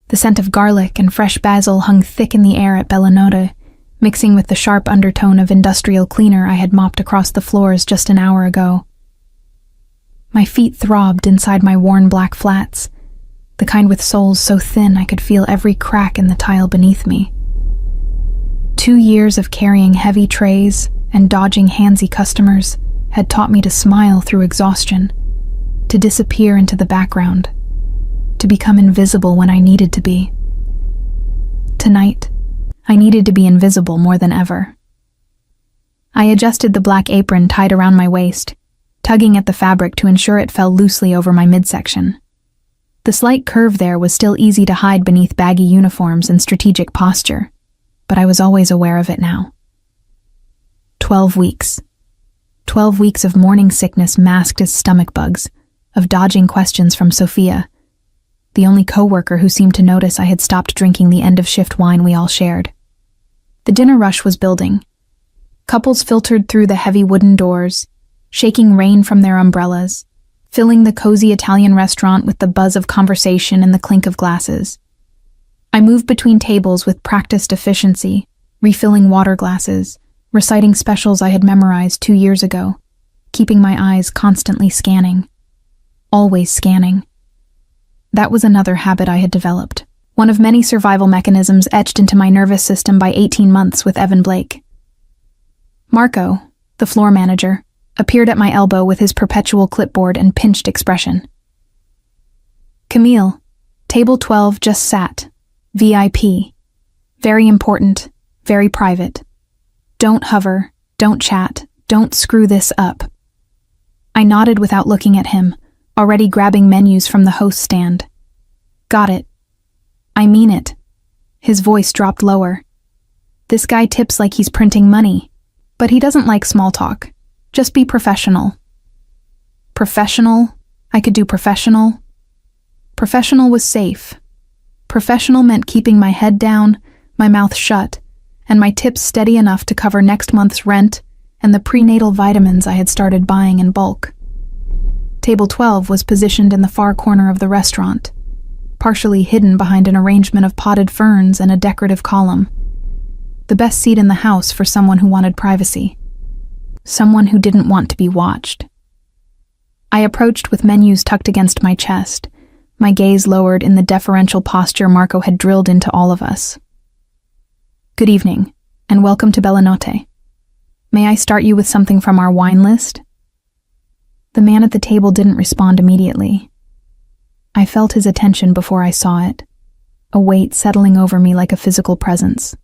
The scent of garlic and fresh basil hung thick in the air at Bella Notte, mixing with the sharp undertone of industrial cleaner I had mopped across the floors just an hour ago. My feet throbbed inside my worn black flats, the kind with soles so thin I could feel every crack in the tile beneath me. 2 years of carrying heavy trays and dodging handsy customers had taught me to smile through exhaustion, to disappear into the background, to become invisible when I needed to be. Tonight, I needed to be invisible more than ever. I adjusted the black apron tied around my waist, tugging at the fabric to ensure it fell loosely over my midsection. The slight curve there was still easy to hide beneath baggy uniforms and strategic posture, but I was always aware of it now. 12 weeks. 12 weeks of morning sickness masked as stomach bugs, of dodging questions from Sophia, the only co-worker who seemed to notice I had stopped drinking the end-of-shift wine we all shared. The dinner rush was building. Couples filtered through the heavy wooden doors, shaking rain from their umbrellas, filling the cozy Italian restaurant with the buzz of conversation and the clink of glasses. I moved between tables with practiced efficiency, refilling water glasses, reciting specials I had memorized 2 years ago, keeping my eyes constantly scanning. Always scanning. That was another habit I had developed, one of many survival mechanisms etched into my nervous system by 18 months with Evan Blake. Marco, the floor manager, appeared at my elbow with his perpetual clipboard and pinched expression. Camille, table 12 just sat. VIP. Very important, very private. Don't hover, don't chat, don't screw this up. I nodded without looking at him, already grabbing menus from the host stand. Got it. I mean it. His voice dropped lower. This guy tips like he's printing money, but he doesn't like small talk. Just be professional. Professional? I could do professional. Professional was safe. Professional meant keeping my head down, my mouth shut, and my tips steady enough to cover next month's rent and the prenatal vitamins I had started buying in bulk. Table 12 was positioned in the far corner of the restaurant, partially hidden behind an arrangement of potted ferns and a decorative column. The best seat in the house for someone who wanted privacy. Someone who didn't want to be watched. I approached with menus tucked against my chest, my gaze lowered in the deferential posture Marco had drilled into all of us. Good evening, and welcome to Bella Notte. May I start you with something from our wine list? The man at the table didn't respond immediately. I felt his attention before I saw it, a weight settling over me like a physical presence.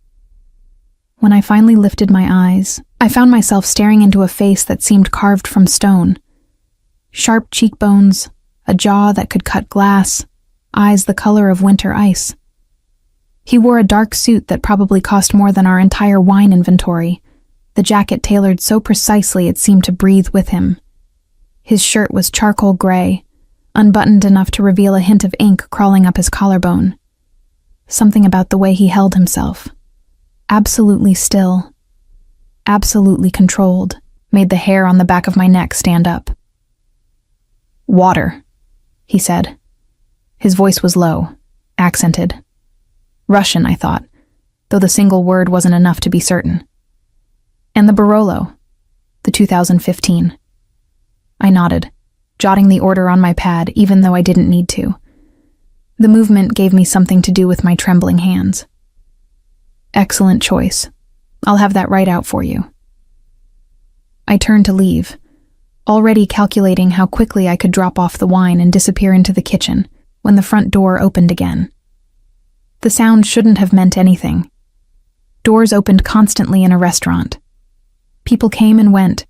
When I finally lifted my eyes, I found myself staring into a face that seemed carved from stone. Sharp cheekbones, a jaw that could cut glass, eyes the color of winter ice. He wore a dark suit that probably cost more than our entire wine inventory, the jacket tailored so precisely it seemed to breathe with him. His shirt was charcoal gray, unbuttoned enough to reveal a hint of ink crawling up his collarbone. Something about the way he held himself, absolutely still, absolutely controlled, made the hair on the back of my neck stand up. Water, he said. His voice was low, accented. Russian, I thought, though the single word wasn't enough to be certain. And the Barolo, the 2015. I nodded, jotting the order on my pad even though I didn't need to. The movement gave me something to do with my trembling hands. Excellent choice. I'll have that right out for you. I turned to leave, already calculating how quickly I could drop off the wine and disappear into the kitchen when the front door opened again. The sound shouldn't have meant anything. Doors opened constantly in a restaurant. People came and went,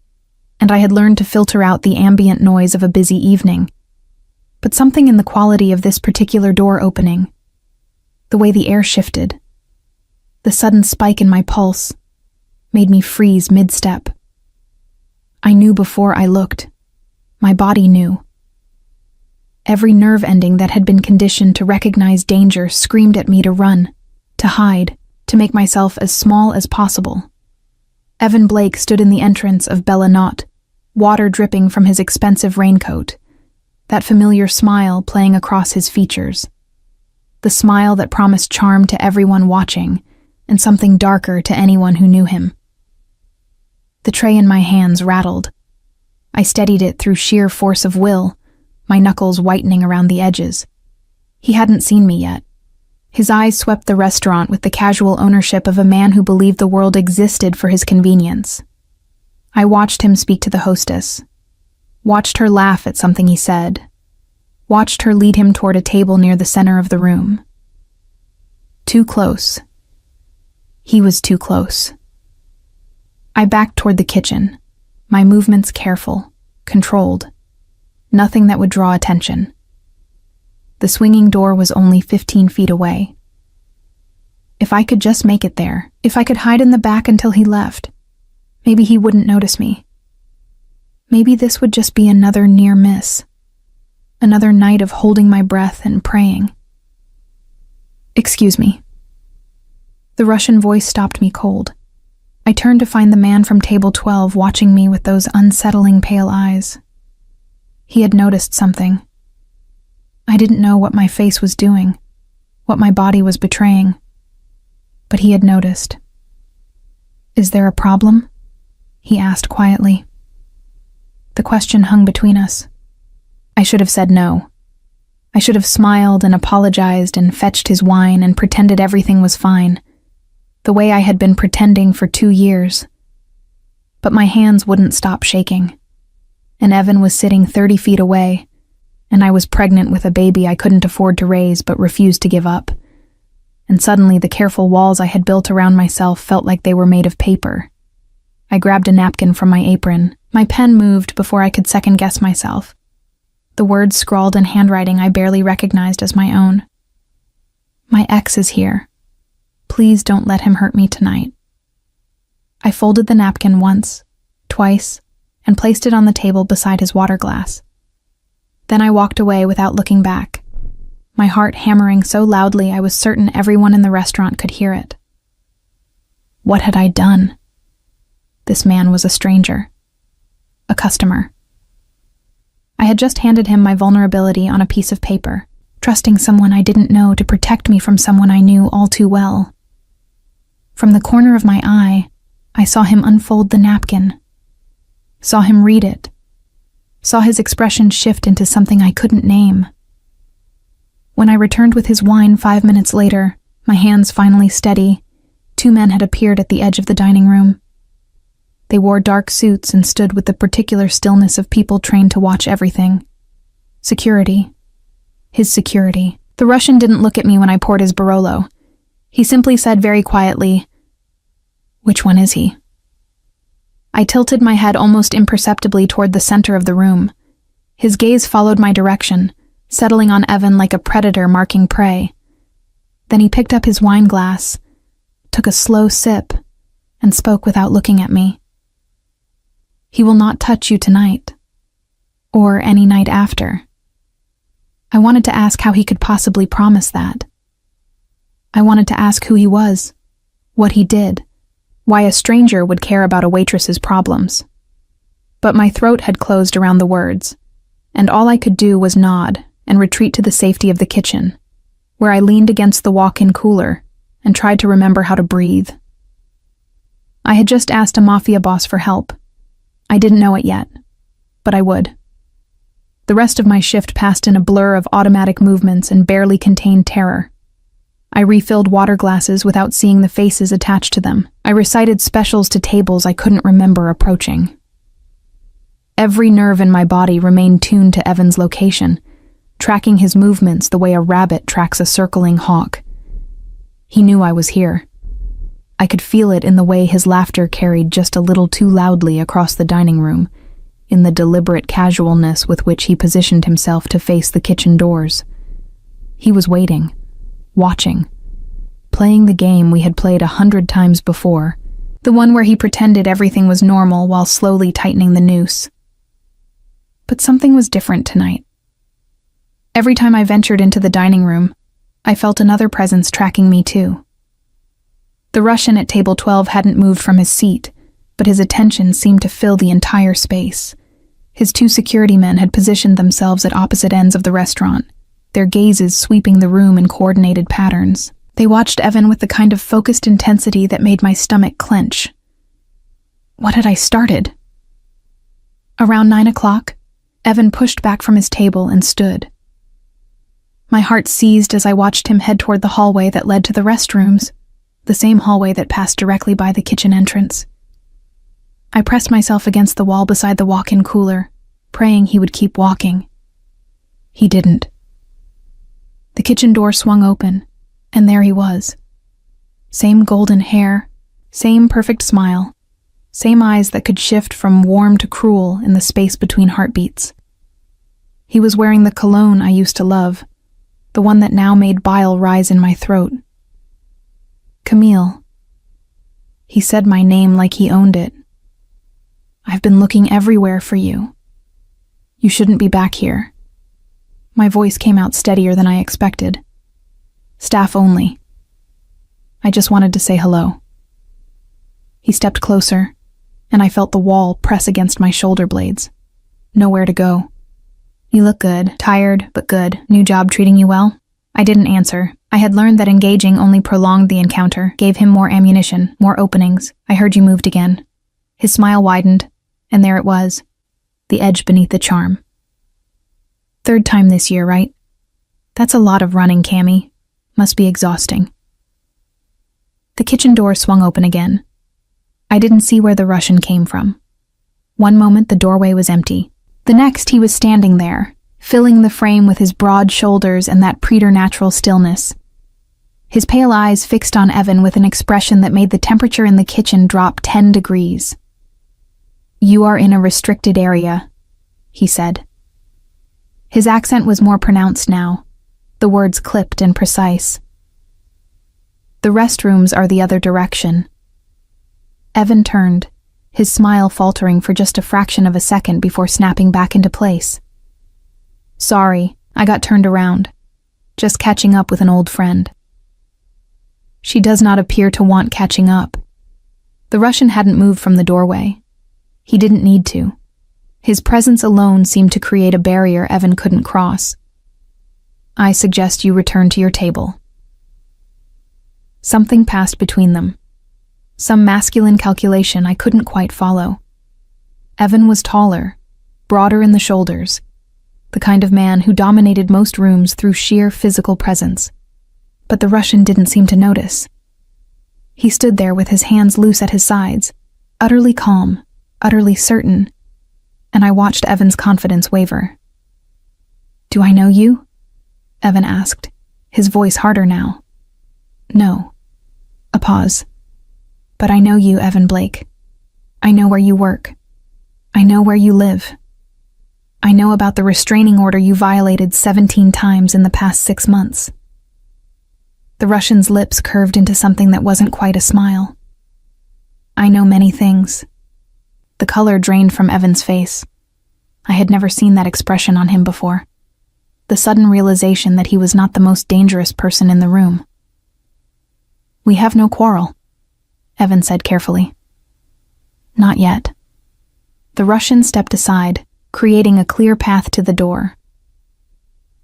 and I had learned to filter out the ambient noise of a busy evening. But something in the quality of this particular door opening, the way the air shifted, the sudden spike in my pulse, made me freeze mid-step. I knew before I looked. My body knew. Every nerve ending that had been conditioned to recognize danger screamed at me to run, to hide, to make myself as small as possible. Evan Blake stood in the entrance of Bella Notte, water dripping from his expensive raincoat, that familiar smile playing across his features. the smile that promised charm to everyone watching, and something darker to anyone who knew him. The tray in my hands rattled. I steadied it through sheer force of will, my knuckles whitening around the edges. He hadn't seen me yet. His eyes swept the restaurant with the casual ownership of a man who believed the world existed for his convenience. I watched him speak to the hostess, watched her laugh at something he said, watched her lead him toward a table near the center of the room. Too close. He was too close. I backed toward the kitchen, my movements careful, controlled, nothing that would draw attention. The swinging door was only 15 feet away. If I could just make it there, if I could hide in the back until he left, maybe he wouldn't notice me. Maybe this would just be another near miss, another night of holding my breath and praying. "Excuse me." The Russian voice stopped me cold. I turned to find the man from table 12 watching me with those unsettling pale eyes. He had noticed something. I didn't know what my face was doing, what my body was betraying, but he had noticed. "Is there a problem?" he asked quietly. The question hung between us. I should have said no. I should have smiled and apologized and fetched his wine and pretended everything was fine, the way I had been pretending for 2 years. But my hands wouldn't stop shaking, and Evan was sitting 30 feet away, and I was pregnant with a baby I couldn't afford to raise but refused to give up. And suddenly the careful walls I had built around myself felt like they were made of paper. I grabbed a napkin from my apron. My pen moved before I could second-guess myself. The words scrawled in handwriting I barely recognized as my own. "My ex is here. Please don't let him hurt me tonight." I folded the napkin once, twice, and placed it on the table beside his water glass. Then I walked away without looking back, my heart hammering so loudly I was certain everyone in the restaurant could hear it. What had I done? This man was a stranger, a customer. I had just handed him my vulnerability on a piece of paper, trusting someone I didn't know to protect me from someone I knew all too well. From the corner of my eye, I saw him unfold the napkin, saw him read it, saw his expression shift into something I couldn't name. When I returned with his wine 5 minutes later, my hands finally steady, 2 men had appeared at the edge of the dining room. They wore dark suits and stood with the particular stillness of people trained to watch everything. Security. His security. The Russian didn't look at me when I poured his Barolo. He simply said very quietly, "Which one is he?" I tilted my head almost imperceptibly toward the center of the room. His gaze followed my direction, settling on Evan like a predator marking prey. Then he picked up his wine glass, took a slow sip, and spoke without looking at me. "He will not touch you tonight, or any night after." I wanted to ask how he could possibly promise that. I wanted to ask who he was, what he did, why a stranger would care about a waitress's problems. But my throat had closed around the words, and all I could do was nod and retreat to the safety of the kitchen, where I leaned against the walk-in cooler and tried to remember how to breathe. I had just asked a Mafia boss for help. I didn't know it yet, but I would. The rest of my shift passed in a blur of automatic movements and barely contained terror. I refilled water glasses without seeing the faces attached to them. I recited specials to tables I couldn't remember approaching. Every nerve in my body remained tuned to Evan's location, tracking his movements the way a rabbit tracks a circling hawk. He knew I was here. I could feel it in the way his laughter carried just a little too loudly across the dining room, in the deliberate casualness with which he positioned himself to face the kitchen doors. He was waiting, watching, playing the game we had played 100 times before, the one where he pretended everything was normal while slowly tightening the noose. But something was different tonight. Every time I ventured into the dining room, I felt another presence tracking me too. The Russian at table 12 hadn't moved from his seat, but his attention seemed to fill the entire space. His 2 security men had positioned themselves at opposite ends of the restaurant, their gazes sweeping the room in coordinated patterns. They watched Evan with the kind of focused intensity that made my stomach clench. What had I started? Around 9 o'clock, Evan pushed back from his table and stood. My heart seized as I watched him head toward the hallway that led to the restrooms, the same hallway that passed directly by the kitchen entrance. I pressed myself against the wall beside the walk-in cooler, praying he would keep walking. He didn't. The kitchen door swung open, and there he was. Same golden hair, same perfect smile, same eyes that could shift from warm to cruel in the space between heartbeats. He was wearing the cologne I used to love, the one that now made bile rise in my throat. Camille. He said my name like he owned it. I've been looking everywhere for you. You shouldn't be back here. My voice came out steadier than I expected. Staff only. I just wanted to say hello. He stepped closer, and I felt the wall press against my shoulder blades. Nowhere to go. You look good. Tired, but good. New job treating you well? I didn't answer. I had learned that engaging only prolonged the encounter, gave him more ammunition, more openings. I heard you moved again. His smile widened, and there it was, the edge beneath the charm. Third time this year, right? That's a lot of running, Cammy. Must be exhausting. The kitchen door swung open again. I didn't see where the Russian came from. One moment the doorway was empty. The next he was standing there, filling the frame with his broad shoulders and that preternatural stillness. His pale eyes fixed on Evan with an expression that made the temperature in the kitchen drop 10 degrees. You are in a restricted area, he said. His accent was more pronounced now, the words clipped and precise. The restrooms are the other direction. Evan turned, his smile faltering for just a fraction of a second before snapping back into place. Sorry, I got turned around. Just catching up with an old friend. She does not appear to want catching up. The Russian hadn't moved from the doorway. He didn't need to. His presence alone seemed to create a barrier Evan couldn't cross. I suggest you return to your table. Something passed between them. Some masculine calculation I couldn't quite follow. Evan was taller, broader in the shoulders, the kind of man who dominated most rooms through sheer physical presence. But the Russian didn't seem to notice. He stood there with his hands loose at his sides, utterly calm, utterly certain, and I watched Evan's confidence waver. Do I know you? Evan asked, his voice harder now. No. A pause. But I know you, Evan Blake. I know where you work. I know where you live. I know about the restraining order you violated 17 times in the past 6 months. The Russian's lips curved into something that wasn't quite a smile. I know many things. The color drained from Evan's face. I had never seen that expression on him before. The sudden realization that he was not the most dangerous person in the room. We have no quarrel, Evan said carefully. Not yet. The Russian stepped aside, creating a clear path to the door.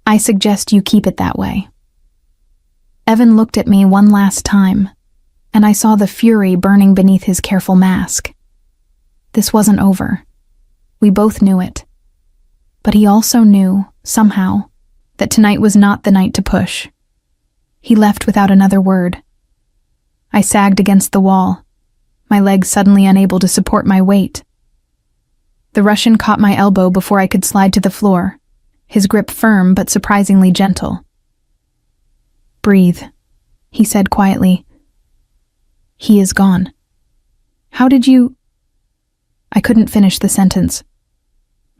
I suggest you keep it that way. Evan looked at me one last time, and I saw the fury burning beneath his careful mask. This wasn't over. We both knew it. But he also knew, somehow, that tonight was not the night to push. He left without another word. I sagged against the wall, my legs suddenly unable to support my weight. The Russian caught my elbow before I could slide to the floor, his grip firm but surprisingly gentle. Breathe, he said quietly. He is gone. How did you... I couldn't finish the sentence.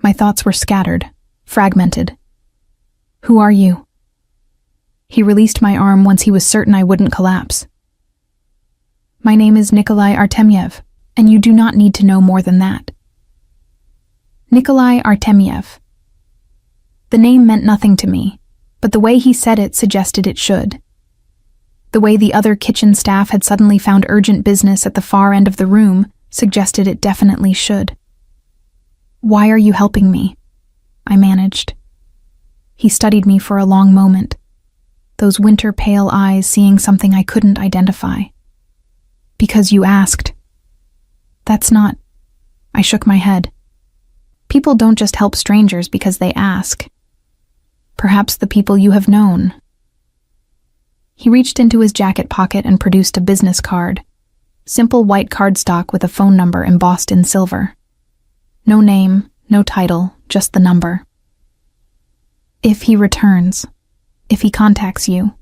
My thoughts were scattered, fragmented. Who are you? He released my arm once he was certain I wouldn't collapse. My name is Nikolai Artemyev, and you do not need to know more than that. Nikolai Artemyev. The name meant nothing to me, but the way he said it suggested it should. The way the other kitchen staff had suddenly found urgent business at the far end of the room suggested it definitely should. Why are you helping me? I managed. He studied me for a long moment, those winter pale eyes seeing something I couldn't identify. Because you asked. That's not... I shook my head. People don't just help strangers because they ask. Perhaps the people you have known. He reached into his jacket pocket and produced a business card. Simple white cardstock with a phone number embossed in silver. No name, no title, just the number. If he returns, if he contacts you,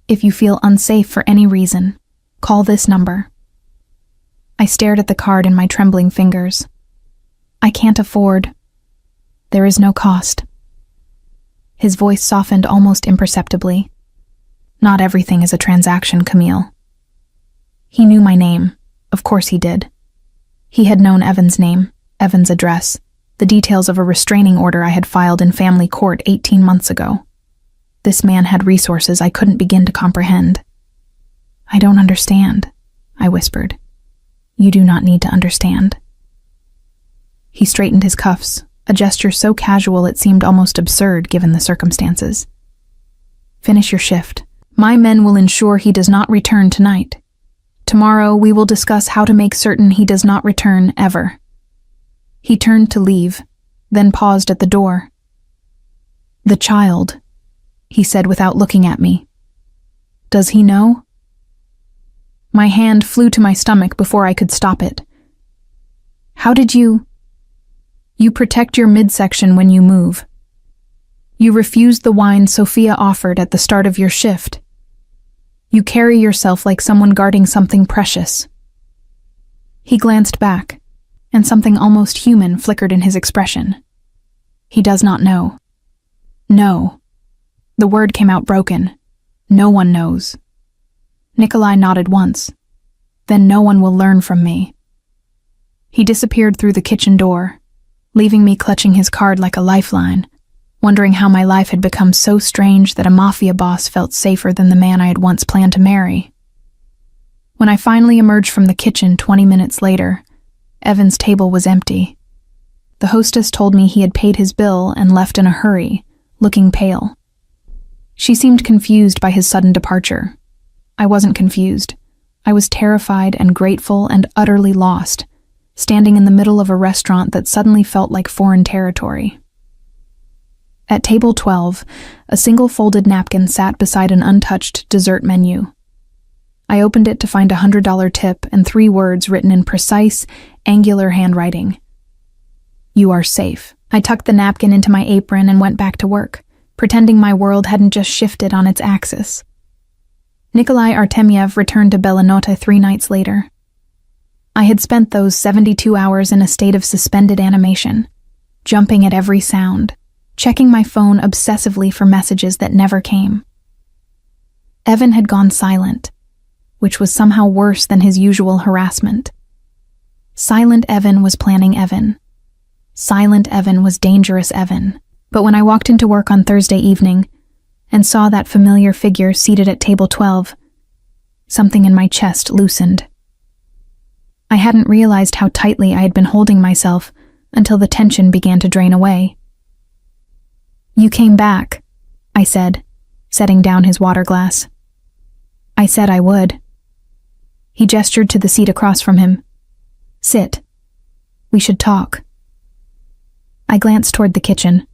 if you feel unsafe for any reason, call this number. I stared at the card in my trembling fingers. I can't afford. There is no cost. His voice softened almost imperceptibly. Not everything is a transaction, Camille. He knew my name. Of course he did. He had known Evan's name, Evan's address, the details of a restraining order I had filed in family court 18 months ago. This man had resources I couldn't begin to comprehend. I don't understand, I whispered. You do not need to understand. He straightened his cuffs, a gesture so casual it seemed almost absurd given the circumstances. Finish your shift. My men will ensure he does not return tonight. Tomorrow we will discuss how to make certain he does not return ever. He turned to leave, then paused at the door. The child, he said without looking at me. Does he know? My hand flew to my stomach before I could stop it. How did you... You protect your midsection when you move. You refused the wine Sophia offered at the start of your shift. You carry yourself like someone guarding something precious. He glanced back, and something almost human flickered in his expression. He does not know. No. The word came out broken. No one knows. Nikolai nodded once. Then no one will learn from me. He disappeared through the kitchen door, leaving me clutching his card like a lifeline, wondering how my life had become so strange that a mafia boss felt safer than the man I had once planned to marry. When I finally emerged from the kitchen 20 minutes later, Evan's table was empty. The hostess told me he had paid his bill and left in a hurry, looking pale. She seemed confused by his sudden departure. I wasn't confused. I was terrified and grateful and utterly lost, standing in the middle of a restaurant that suddenly felt like foreign territory. At table 12, a single folded napkin sat beside an untouched dessert menu. I opened it to find a $100 tip and 3 words written in precise, angular handwriting. You are safe. I tucked the napkin into my apron and went back to work, pretending my world hadn't just shifted on its axis. Nikolai Artemyev returned to Belanota 3 nights later. I had spent those 72 hours in a state of suspended animation, jumping at every sound, checking my phone obsessively for messages that never came. Evan had gone silent, which was somehow worse than his usual harassment. Silent Evan was planning Evan. Silent Evan was dangerous Evan. But when I walked into work on Thursday evening and saw that familiar figure seated at table 12, something in my chest loosened. I hadn't realized how tightly I had been holding myself until the tension began to drain away. You came back, I said, setting down his water glass. I said I would. He gestured to the seat across from him. Sit. We should talk. I glanced toward the kitchen,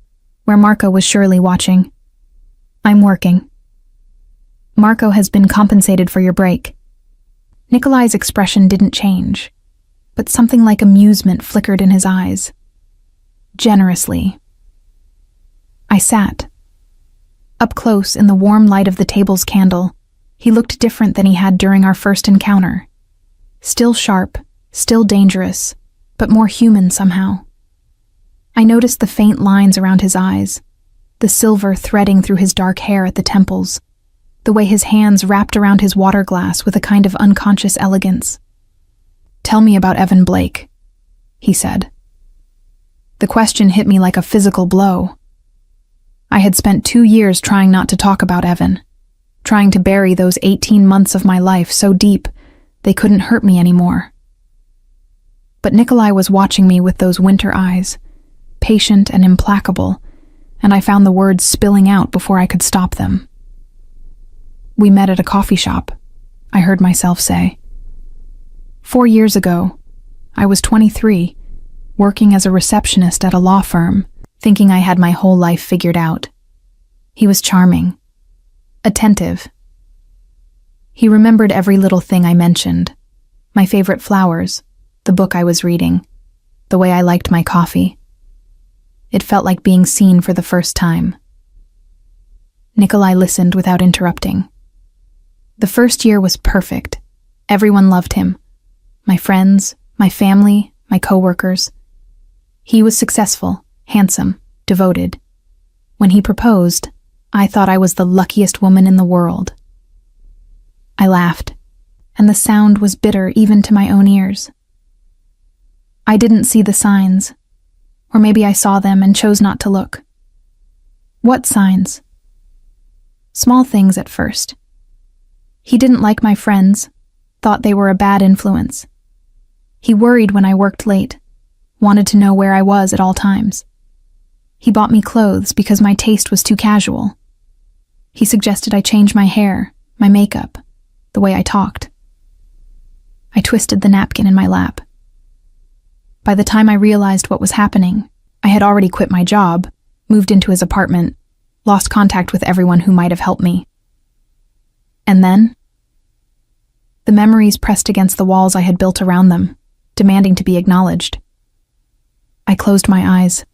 where Marco was surely watching. I'm working. Marco has been compensated for your break. Nikolai's expression didn't change, but something like amusement flickered in his eyes. Generously. I sat. Up close in the warm light of the table's candle, he looked different than he had during our first encounter. Still sharp, still dangerous, but more human somehow. I noticed the faint lines around his eyes, the silver threading through his dark hair at the temples, the way his hands wrapped around his water glass with a kind of unconscious elegance. Tell me about Evan Blake, he said. The question hit me like a physical blow. I had spent 2 years trying not to talk about Evan, trying to bury those 18 months of my life so deep they couldn't hurt me anymore. But Nikolai was watching me with those winter eyes, patient and implacable, and I found the words spilling out before I could stop them. "We met at a coffee shop," I heard myself say. 4 years ago, I was 23, working as a receptionist at a law firm, thinking I had my whole life figured out. He was charming, attentive. He remembered every little thing I mentioned, my favorite flowers, the book I was reading, the way I liked my coffee. It felt like being seen for the first time. Nikolai listened without interrupting. The first year was perfect. Everyone loved him. My friends, my family, my coworkers. He was successful, handsome, devoted. When he proposed, I thought I was the luckiest woman in the world. I laughed, and the sound was bitter even to my own ears. I didn't see the signs, or maybe I saw them and chose not to look. What signs? Small things at first. He didn't like my friends, thought they were a bad influence. He worried when I worked late, wanted to know where I was at all times. He bought me clothes because my taste was too casual. He suggested I change my hair, my makeup, the way I talked. I twisted the napkin in my lap. By the time I realized what was happening, I had already quit my job, moved into his apartment, lost contact with everyone who might have helped me. And then, the memories pressed against the walls I had built around them, demanding to be acknowledged. I closed my eyes.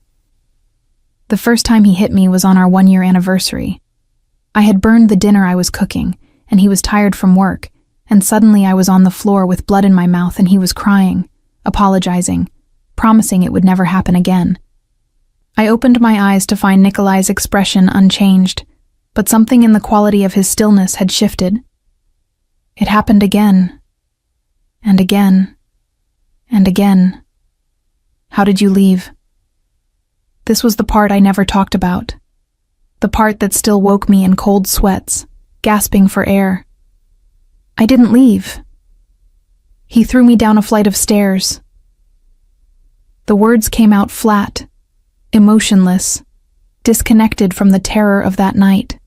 The first time he hit me was on our 1-year anniversary. I had burned the dinner I was cooking, and he was tired from work, and suddenly I was on the floor with blood in my mouth and he was crying, apologizing, promising it would never happen again. I opened my eyes to find Nikolai's expression unchanged, but something in the quality of his stillness had shifted. It happened again, and again, and again. How did you leave? This was the part I never talked about, the part that still woke me in cold sweats, gasping for air. I didn't leave. He threw me down a flight of stairs. The words came out flat, emotionless, disconnected from the terror of that night.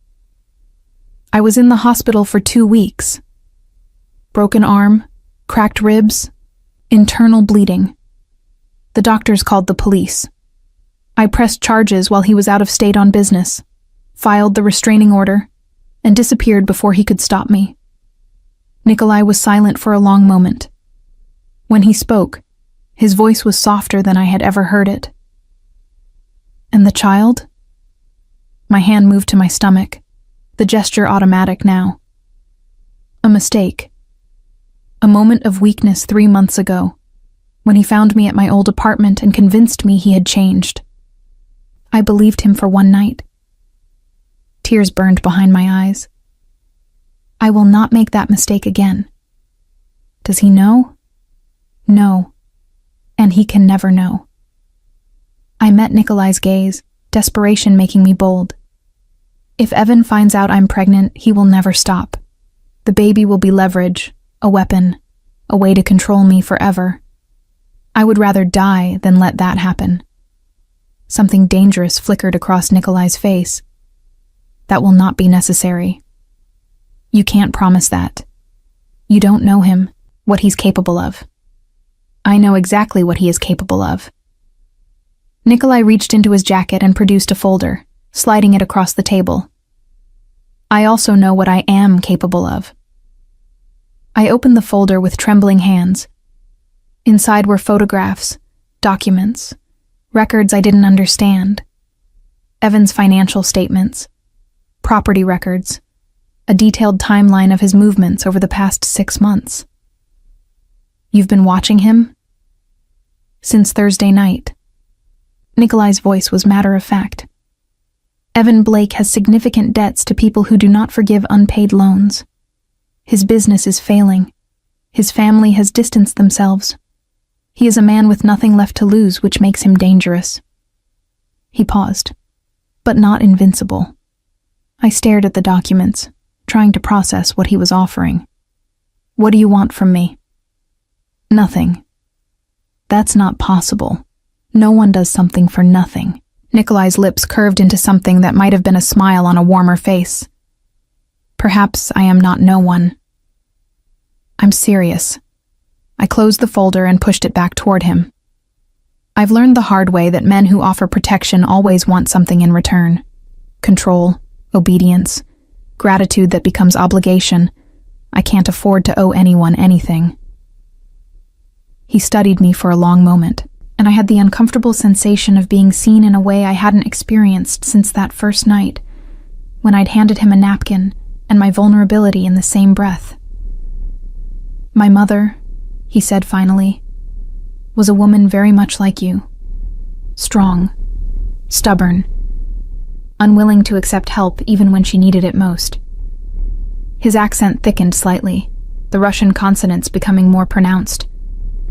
I was in the hospital for 2 weeks. Broken arm, cracked ribs, internal bleeding. The doctors called the police. I pressed charges while he was out of state on business, filed the restraining order, and disappeared before he could stop me. Nikolai was silent for a long moment. When he spoke, his voice was softer than I had ever heard it. And the child? My hand moved to my stomach, the gesture automatic now. A mistake. A moment of weakness 3 months ago, when he found me at my old apartment and convinced me he had changed. I believed him for one night. Tears burned behind my eyes. I will not make that mistake again. Does he know? No. And he can never know. I met Nikolai's gaze, desperation making me bold. If Evan finds out I'm pregnant, he will never stop. The baby will be leverage, a weapon, a way to control me forever. I would rather die than let that happen. Something dangerous flickered across Nikolai's face. That will not be necessary. You can't promise that. You don't know him, what he's capable of. I know exactly what he is capable of. Nikolai reached into his jacket and produced a folder, sliding it across the table. I also know what I am capable of. I opened the folder with trembling hands. Inside were photographs, documents, records I didn't understand. Evan's financial statements, property records, a detailed timeline of his movements over the past 6 months. You've been watching him? Since Thursday night. Nikolai's voice was matter-of-fact. Evan Blake has significant debts to people who do not forgive unpaid loans. His business is failing. His family has distanced themselves. He is a man with nothing left to lose, which makes him dangerous. He paused, but not invincible. I stared at the documents, trying to process what he was offering. What do you want from me? Nothing. That's not possible. No one does something for nothing. Nikolai's lips curved into something that might have been a smile on a warmer face. Perhaps I am not no one. I'm serious. I closed the folder and pushed it back toward him. I've learned the hard way that men who offer protection always want something in return. Control, obedience, gratitude that becomes obligation. I can't afford to owe anyone anything. He studied me for a long moment, and I had the uncomfortable sensation of being seen in a way I hadn't experienced since that first night, when I'd handed him a napkin and my vulnerability in the same breath. My mother, he said finally, was a woman very much like you. Strong, stubborn, unwilling to accept help even when she needed it most. His accent thickened slightly, the Russian consonants becoming more pronounced.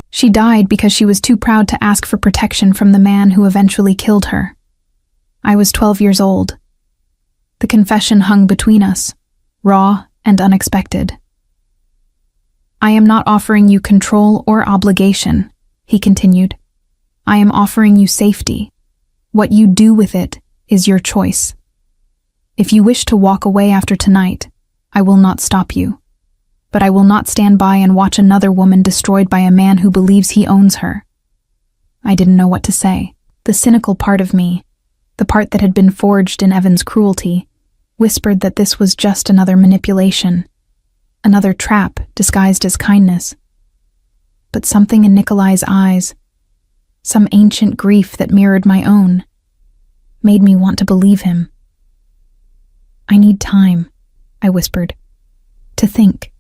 She died because she was too proud to ask for protection from the man who eventually killed her. I was 12 years old. The confession hung between us, raw and unexpected. I am not offering you control or obligation, he continued. I am offering you safety. What you do with it is your choice. If you wish to walk away after tonight, I will not stop you. But I will not stand by and watch another woman destroyed by a man who believes he owns her. I didn't know what to say. The cynical part of me, the part that had been forged in Evan's cruelty, whispered that this was just another manipulation, another trap disguised as kindness. But something in Nikolai's eyes, some ancient grief that mirrored my own, made me want to believe him. I need time, I whispered, to think.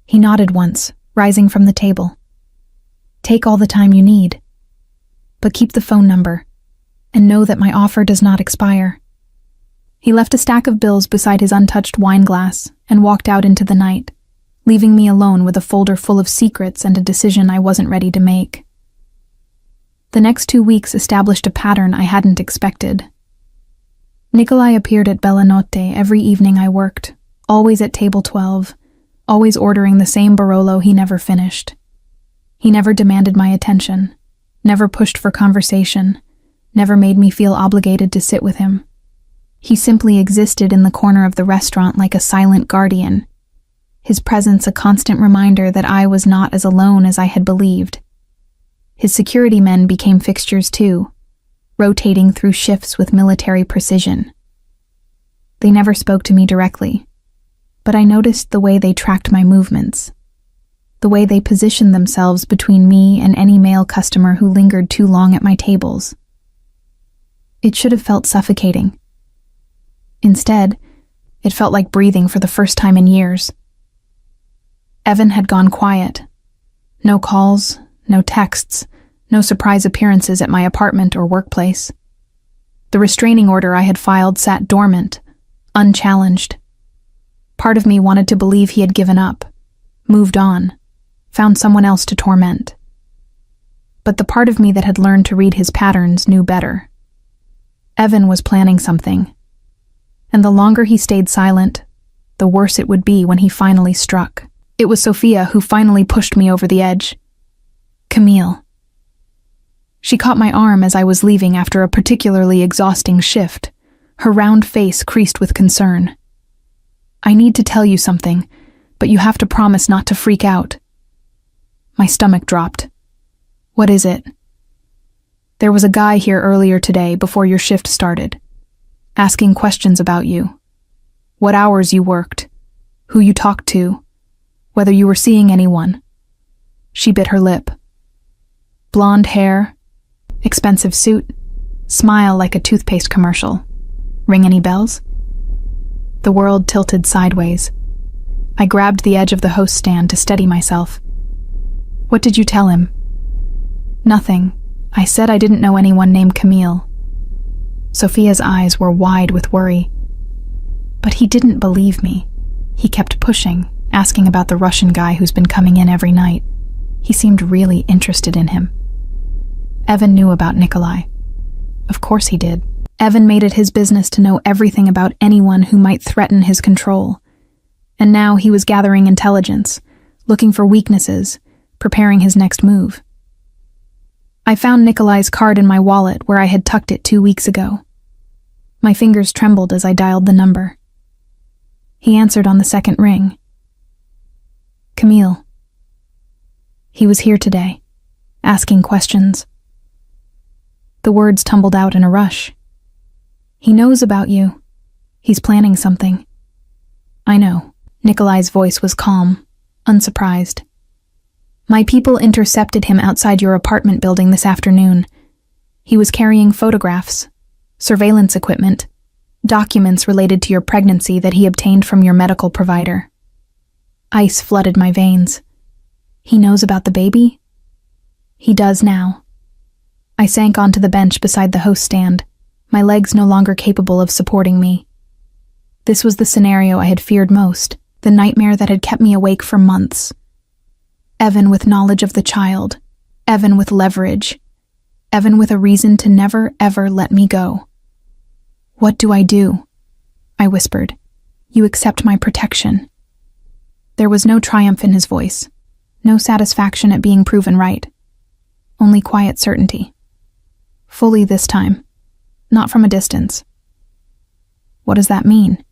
He nodded once, rising from the table. Take all the time you need, but keep the phone number, and know that my offer does not expire. He left a stack of bills beside his untouched wine glass and walked out into the night, leaving me alone with a folder full of secrets and a decision I wasn't ready to make. The next 2 weeks established a pattern I hadn't expected. Nikolai appeared at Bella Notte every evening I worked, always at table 12, always ordering the same Barolo he never finished. He never demanded my attention, never pushed for conversation, never made me feel obligated to sit with him. He simply existed in the corner of the restaurant like a silent guardian, his presence a constant reminder that I was not as alone as I had believed. His security men became fixtures too, rotating through shifts with military precision. They never spoke to me directly, but I noticed the way they tracked my movements, the way they positioned themselves between me and any male customer who lingered too long at my tables. It should have felt suffocating. Instead, it felt like breathing for the first time in years. Evan had gone quiet. No calls, no texts, no surprise appearances at my apartment or workplace. The restraining order I had filed sat dormant, unchallenged. Part of me wanted to believe he had given up, moved on, found someone else to torment. But the part of me that had learned to read his patterns knew better. Evan was planning something. And the longer he stayed silent, the worse it would be when he finally struck. It was Sophia who finally pushed me over the edge. Camille. She caught my arm as I was leaving after a particularly exhausting shift, her round face creased with concern. I need to tell you something, but you have to promise not to freak out. My stomach dropped. What is it? There was a guy here earlier today before your shift started, asking questions about you. What hours you worked, who you talked to, whether you were seeing anyone. She bit her lip. Blonde hair, expensive suit, smile like a toothpaste commercial. Ring any bells? The world tilted sideways. I grabbed the edge of the host stand to steady myself. What did you tell him? Nothing. I said I didn't know anyone named Camille. Sophia's eyes were wide with worry. But he didn't believe me. He kept pushing, asking about the Russian guy who's been coming in every night. He seemed really interested in him. Evan knew about Nikolai. Of course he did. Evan made it his business to know everything about anyone who might threaten his control. And now he was gathering intelligence, looking for weaknesses, preparing his next move. I found Nikolai's card in my wallet where I had tucked it 2 weeks ago. My fingers trembled as I dialed the number. He answered on the second ring. Camille. He was here today, asking questions. The words tumbled out in a rush. He knows about you. He's planning something. I know. Nikolai's voice was calm, unsurprised. My people intercepted him outside your apartment building this afternoon. He was carrying photographs, surveillance equipment, documents related to your pregnancy that he obtained from your medical provider. Ice flooded my veins. He knows about the baby? He does now. I sank onto the bench beside the host stand, my legs no longer capable of supporting me. This was the scenario I had feared most, the nightmare that had kept me awake for months. Evan with knowledge of the child, Evan with leverage, Evan with a reason to never, ever let me go. What do I do? I whispered. You accept my protection. There was no triumph in his voice, no satisfaction at being proven right, only quiet certainty. Fully this time, not from a distance. What does that mean?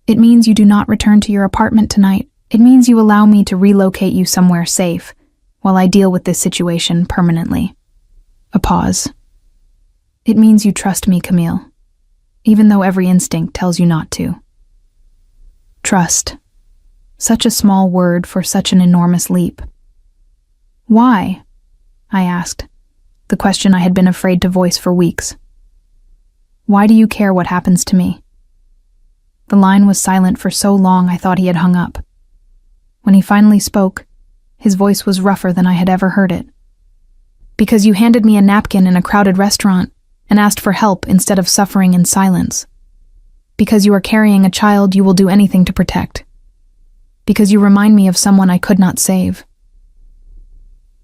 It means you do not return to your apartment tonight. It means you allow me to relocate you somewhere safe while I deal with this situation permanently. A pause. It means you trust me, Camille, even though every instinct tells you not to. Trust. Such a small word for such an enormous leap. Why? I asked, the question I had been afraid to voice for weeks. Why do you care what happens to me? The line was silent for so long I thought he had hung up. When he finally spoke, his voice was rougher than I had ever heard it. Because you handed me a napkin in a crowded restaurant and asked for help instead of suffering in silence. Because you are carrying a child you will do anything to protect. Because you remind me of someone I could not save.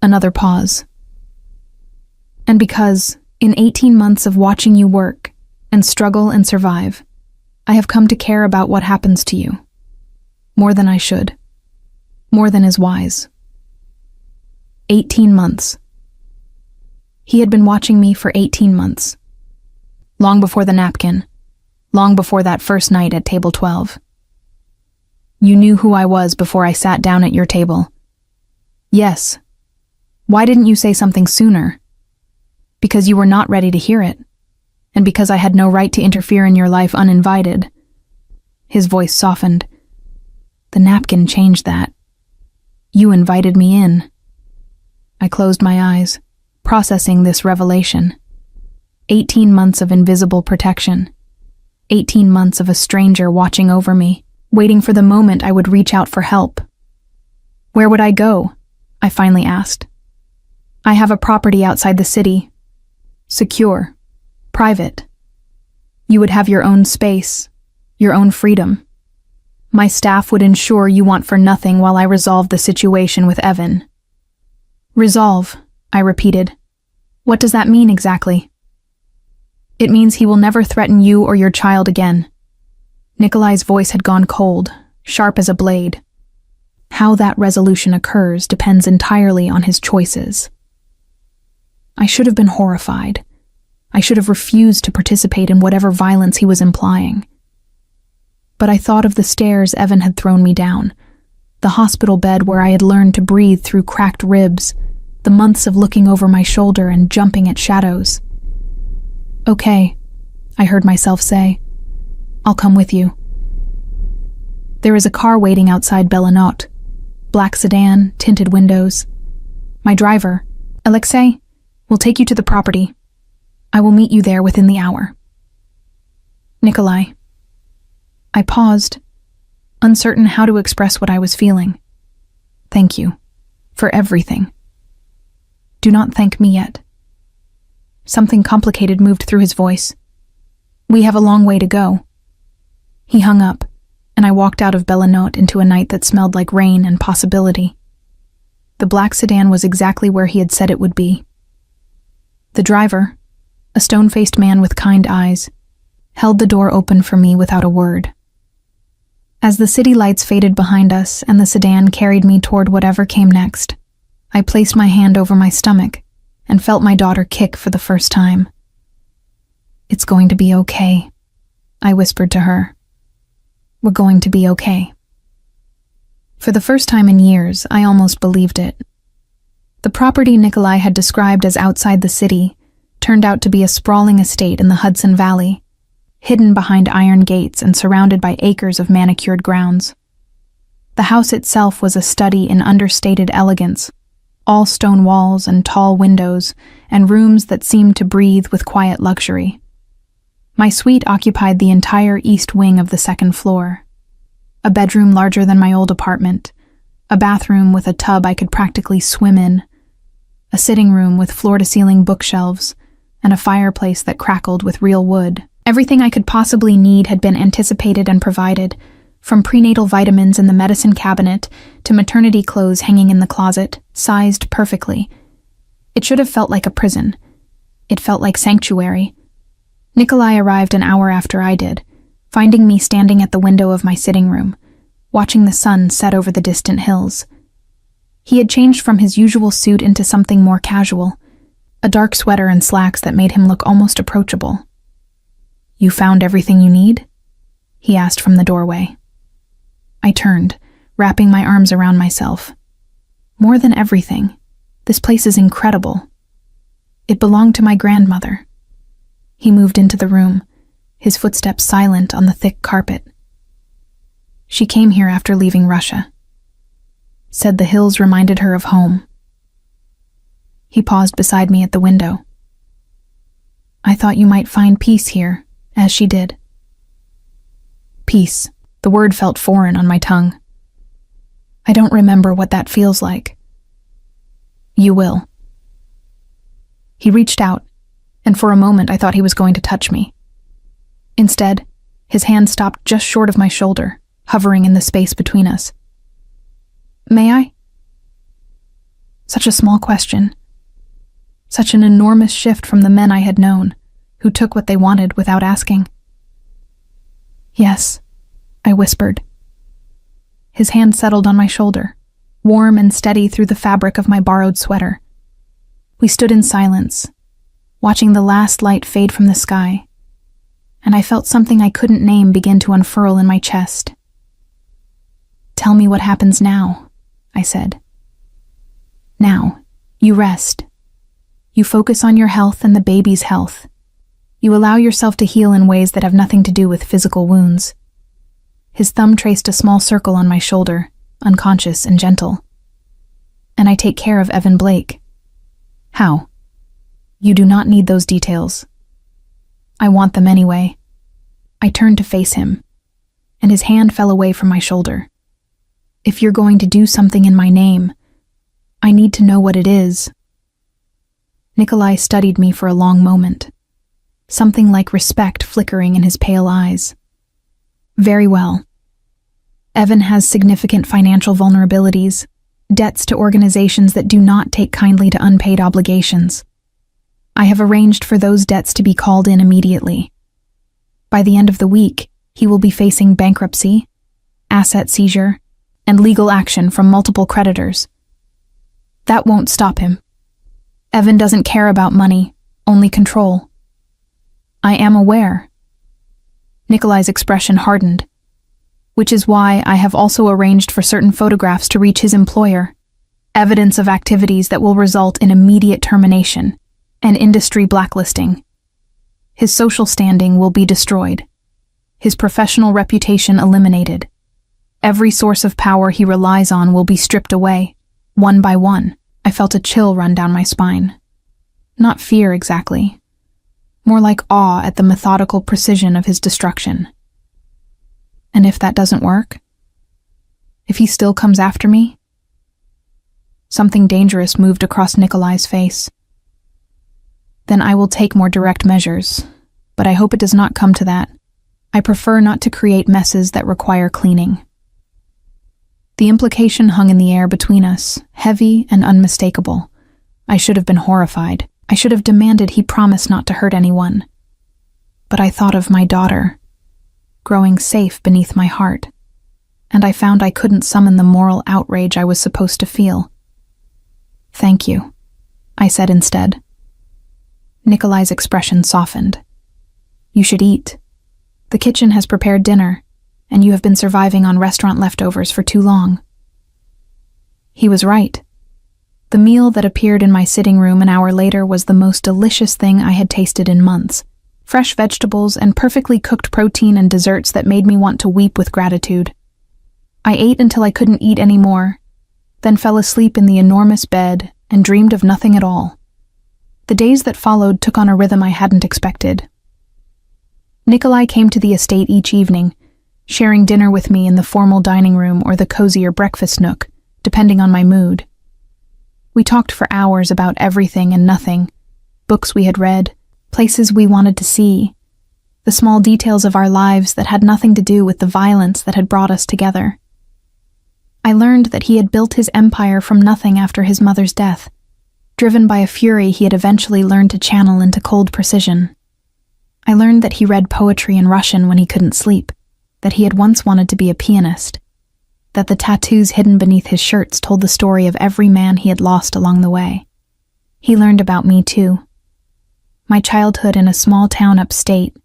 Another pause. And because, in 18 months of watching you work and struggle and survive, I have come to care about what happens to you. More than I should. More than is wise. 18 months. He had been watching me for 18 months. Long before the napkin. Long before that first night at table 12. You knew who I was before I sat down at your table. Yes. Why didn't you say something sooner? Because you were not ready to hear it. And because I had no right to interfere in your life uninvited. His voice softened. The napkin changed that. You invited me in. I closed my eyes, processing this revelation. 18 months of invisible protection. 18 months of a stranger watching over me, waiting for the moment I would reach out for help. Where would I go? I finally asked. I have a property outside the city. Secure. Private. You would have your own space, your own freedom. My staff would ensure you want for nothing while I resolve the situation with Evan. Resolve, I repeated. What does that mean exactly? It means he will never threaten you or your child again. Nikolai's voice had gone cold, sharp as a blade. How that resolution occurs depends entirely on his choices. I should have been horrified. I should have refused to participate in whatever violence he was implying. But I thought of the stairs Evan had thrown me down, the hospital bed where I had learned to breathe through cracked ribs, the months of looking over my shoulder and jumping at shadows. Okay, I heard myself say. I'll come with you. There is a car waiting outside Bellinot. Black sedan, tinted windows. My driver, Alexei, will take you to the property. I will meet you there within the hour. Nikolai. I paused, uncertain how to express what I was feeling. Thank you. For everything. Do not thank me yet. Something complicated moved through his voice. We have a long way to go. He hung up, and I walked out of Bellinot into a night that smelled like rain and possibility. The black sedan was exactly where he had said it would be. The driver, a stone-faced man with kind eyes, held the door open for me without a word. As the city lights faded behind us and the sedan carried me toward whatever came next, I placed my hand over my stomach and felt my daughter kick for the first time. "It's going to be okay," I whispered to her. "We're going to be okay." For the first time in years, I almost believed it. The property Nikolai had described as outside the city turned out to be a sprawling estate in the Hudson Valley, hidden behind iron gates and surrounded by acres of manicured grounds. The house itself was a study in understated elegance, all stone walls and tall windows, and rooms that seemed to breathe with quiet luxury. My suite occupied the entire east wing of the second floor. A bedroom larger than my old apartment, a bathroom with a tub I could practically swim in, a sitting room with floor-to-ceiling bookshelves, and a fireplace that crackled with real wood. Everything I could possibly need had been anticipated and provided, from prenatal vitamins in the medicine cabinet to maternity clothes hanging in the closet, sized perfectly. It should have felt like a prison. It felt like sanctuary. Nikolai arrived an hour after I did, finding me standing at the window of my sitting room, watching the sun set over the distant hills. He had changed from his usual suit into something more casual, a dark sweater and slacks that made him look almost approachable. "You found everything you need?" he asked from the doorway. I turned, wrapping my arms around myself. "More than everything. This place is incredible. It belonged to my grandmother." He moved into the room, his footsteps silent on the thick carpet. "She came here after leaving Russia. Said the hills reminded her of home." He paused beside me at the window. "I thought you might find peace here, as she did." Peace. The word felt foreign on my tongue. "I don't remember what that feels like." "You will." He reached out, and for a moment I thought he was going to touch me. Instead, his hand stopped just short of my shoulder, hovering in the space between us. "May I?" Such a small question. Such an enormous shift from the men I had known, who took what they wanted without asking. "Yes," I whispered. His hand settled on my shoulder, warm and steady through the fabric of my borrowed sweater. We stood in silence, watching the last light fade from the sky, and I felt something I couldn't name begin to unfurl in my chest. "Tell me what happens now," I said. "Now, you rest. You focus on your health and the baby's health. You allow yourself to heal in ways that have nothing to do with physical wounds." His thumb traced a small circle on my shoulder, unconscious and gentle. "And I take care of Evan Blake." "How?" "You do not need those details." "I want them anyway." I turned to face him, and his hand fell away from my shoulder. "If you're going to do something in my name, I need to know what it is." Nikolai studied me for a long moment, something like respect flickering in his pale eyes. "Very well. Evan has significant financial vulnerabilities, debts to organizations that do not take kindly to unpaid obligations. I have arranged for those debts to be called in immediately. By the end of the week, he will be facing bankruptcy, asset seizure, and legal action from multiple creditors. That won't stop him. Evan doesn't care about money, only control." "I am aware." Nikolai's expression hardened, "which is why I have also arranged for certain photographs to reach his employer, evidence of activities that will result in immediate termination and industry blacklisting. His social standing will be destroyed, his professional reputation eliminated. Every source of power he relies on will be stripped away, one by one." I felt a chill run down my spine. Not fear exactly, more like awe at the methodical precision of his destruction. "And if that doesn't work? If he still comes after me?" Something dangerous moved across Nikolai's face. "Then I will take more direct measures, but I hope it does not come to that. I prefer not to create messes that require cleaning." The implication hung in the air between us, heavy and unmistakable. I should have been horrified. I should have demanded he promise not to hurt anyone. But I thought of my daughter, growing safe beneath my heart, and I found I couldn't summon the moral outrage I was supposed to feel. "Thank you," I said instead. Nikolai's expression softened. You should eat. The kitchen has prepared dinner, and you have been surviving on restaurant leftovers for too long. He was right. The meal that appeared in my sitting room an hour later was the most delicious thing I had tasted in months. Fresh vegetables and perfectly cooked protein and desserts that made me want to weep with gratitude. I ate until I couldn't eat anymore, then fell asleep in the enormous bed and dreamed of nothing at all. The days that followed took on a rhythm I hadn't expected. Nikolai came to the estate each evening, sharing dinner with me in the formal dining room or the cozier breakfast nook, depending on my mood. We talked for hours about everything and nothing, books we had read, places we wanted to see, the small details of our lives that had nothing to do with the violence that had brought us together. I learned that he had built his empire from nothing after his mother's death, driven by a fury he had eventually learned to channel into cold precision. I learned that he read poetry in Russian when he couldn't sleep, that he had once wanted to be a pianist, that the tattoos hidden beneath his shirts told the story of every man he had lost along the way. He learned about me too. My childhood in a small town upstate,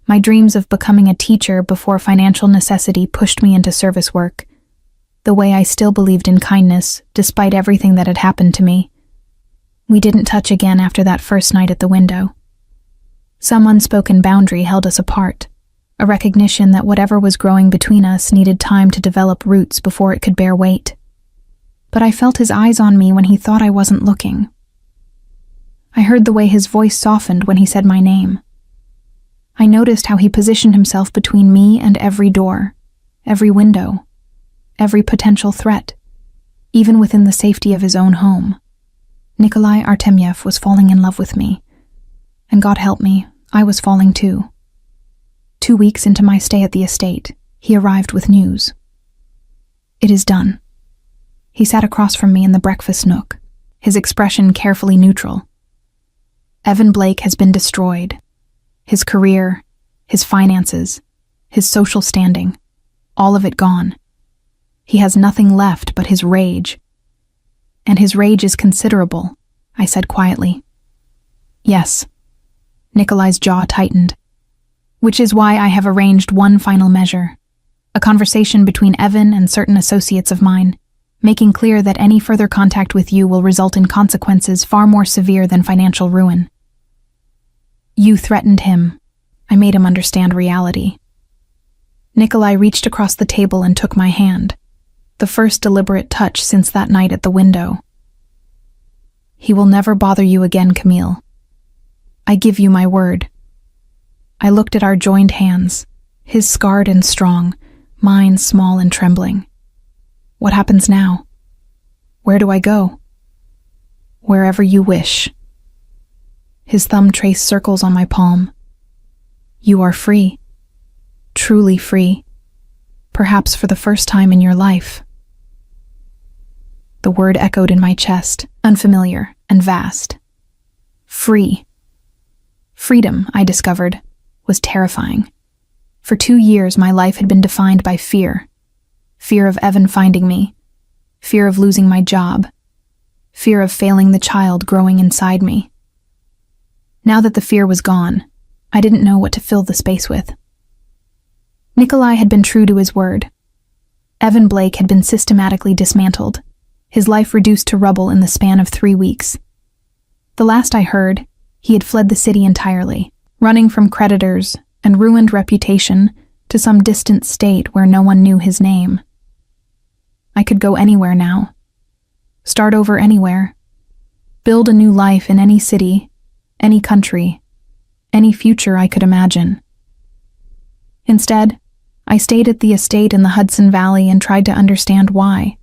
my dreams of becoming a teacher before financial necessity pushed me into service work, the way I still believed in kindness despite everything that had happened to me. We didn't touch again after that first night at the window. Some unspoken boundary held us apart, a recognition that whatever was growing between us needed time to develop roots before it could bear weight. But I felt his eyes on me when he thought I wasn't looking. I heard the way his voice softened when he said my name. I noticed how he positioned himself between me and every door, every window, every potential threat, even within the safety of his own home. Nikolai Artemyev was falling in love with me, and God help me, I was falling too. 2 weeks into my stay at the estate, he arrived with news. It is done. He sat across from me in the breakfast nook, his expression carefully neutral. Evan Blake has been destroyed. His career, his finances, his social standing, all of it gone. He has nothing left but his rage. And his rage is considerable, I said quietly. Yes. Nikolai's jaw tightened. Which is why I have arranged one final measure, a conversation between Evan and certain associates of mine, making clear that any further contact with you will result in consequences far more severe than financial ruin. You threatened him. I made him understand reality. Nikolai reached across the table and took my hand, the first deliberate touch since that night at the window. He will never bother you again, Camille. I give you my word. I looked at our joined hands, his scarred and strong, mine small and trembling. What happens now? Where do I go? Wherever you wish. His thumb traced circles on my palm. You are free. Truly free. Perhaps for the first time in your life. The word echoed in my chest, unfamiliar and vast. Free. Freedom, I discovered, was terrifying. For 2 years, my life had been defined by fear. Fear of Evan finding me. Fear of losing my job. Fear of failing the child growing inside me. Now that the fear was gone, I didn't know what to fill the space with. Nikolai had been true to his word. Evan Blake had been systematically dismantled, his life reduced to rubble in the span of 3 weeks. The last I heard, he had fled the city entirely, running from creditors and ruined reputation to some distant state where no one knew his name. I could go anywhere now. Start over anywhere. Build a new life in any city, any country, any future I could imagine. Instead, I stayed at the estate in the Hudson Valley and tried to understand why.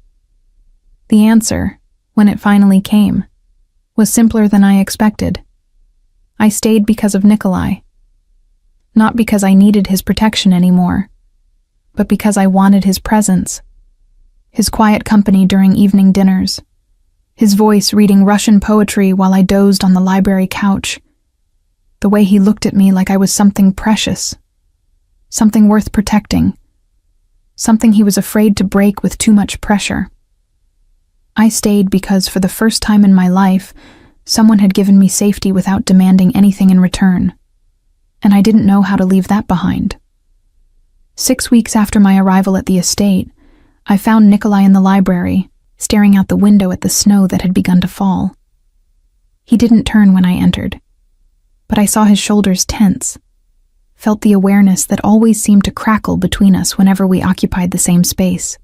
The answer, when it finally came, was simpler than I expected. I stayed because of Nikolai. Not because I needed his protection anymore, but because I wanted his presence. His quiet company during evening dinners. His voice reading Russian poetry while I dozed on the library couch. The way he looked at me like I was something precious. Something worth protecting. Something he was afraid to break with too much pressure. I stayed because for the first time in my life, Someone had given me safety without demanding anything in return, and I didn't know how to leave that behind. 6 weeks after my arrival at the estate, I found Nikolai in the library, staring out the window at the snow that had begun to fall. He didn't turn when I entered, but I saw his shoulders tense, felt the awareness that always seemed to crackle between us whenever we occupied the same space.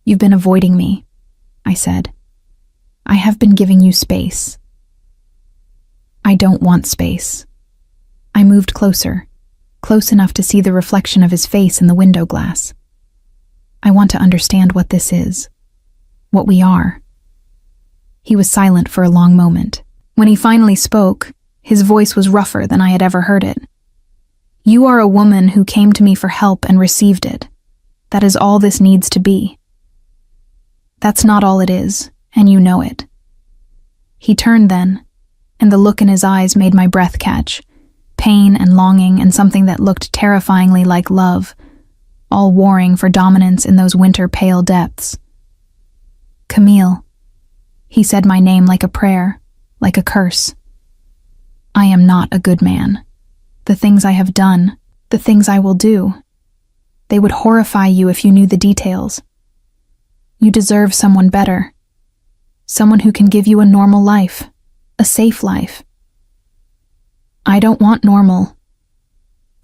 "You've been avoiding me," I said. "I have been giving you space." "I don't want space." I moved closer, close enough to see the reflection of his face in the window glass. "I want to understand what this is, what we are." He was silent for a long moment. When he finally spoke, his voice was rougher than I had ever heard it. "You are a woman who came to me for help and received it. That is all this needs to be." "That's not all it is, and you know it." He turned then, and the look in his eyes made my breath catch. Pain and longing and something that looked terrifyingly like love, all warring for dominance in those winter-pale depths. "Camille." He said my name like a prayer, like a curse. "I am not a good man. The things I have done, the things I will do, they would horrify you if you knew the details. You deserve someone better. Someone who can give you a normal life, a safe life." "I don't want normal."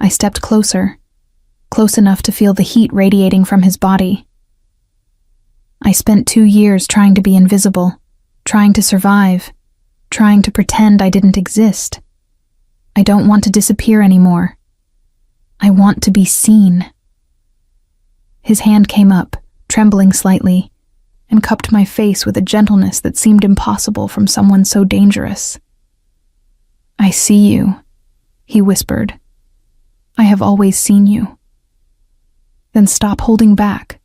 I stepped closer, close enough to feel the heat radiating from his body. "I spent 2 years trying to be invisible, trying to survive, trying to pretend I didn't exist. I don't want to disappear anymore. I want to be seen." His hand came up, trembling slightly, and cupped my face with a gentleness that seemed impossible from someone so dangerous. "I see you," he whispered. "I have always seen you." "Then stop holding back."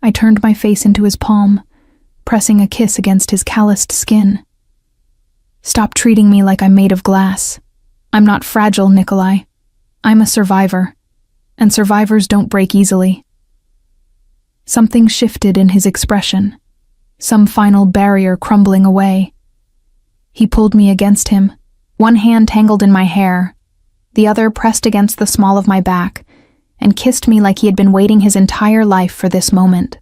I turned my face into his palm, pressing a kiss against his calloused skin. "Stop treating me like I'm made of glass. I'm not fragile, Nikolai. I'm a survivor, and survivors don't break easily." Something shifted in his expression, some final barrier crumbling away. He pulled me against him, one hand tangled in my hair, the other pressed against the small of my back, and kissed me like he had been waiting his entire life for this moment.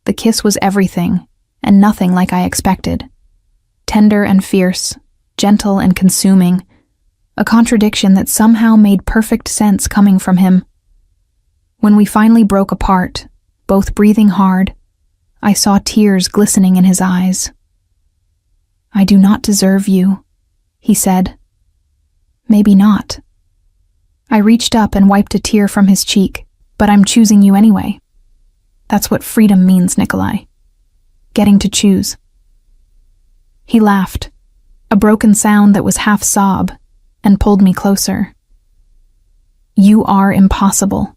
The kiss was everything, and nothing like I expected. Tender and fierce, gentle and consuming, a contradiction that somehow made perfect sense coming from him. When we finally broke apart, both breathing hard, I saw tears glistening in his eyes. "I do not deserve you," he said. "Maybe not." I reached up and wiped a tear from his cheek. "But I'm choosing you anyway. That's what freedom means, Nikolai. Getting to choose." He laughed, a broken sound that was half sob, and pulled me closer. "You are impossible.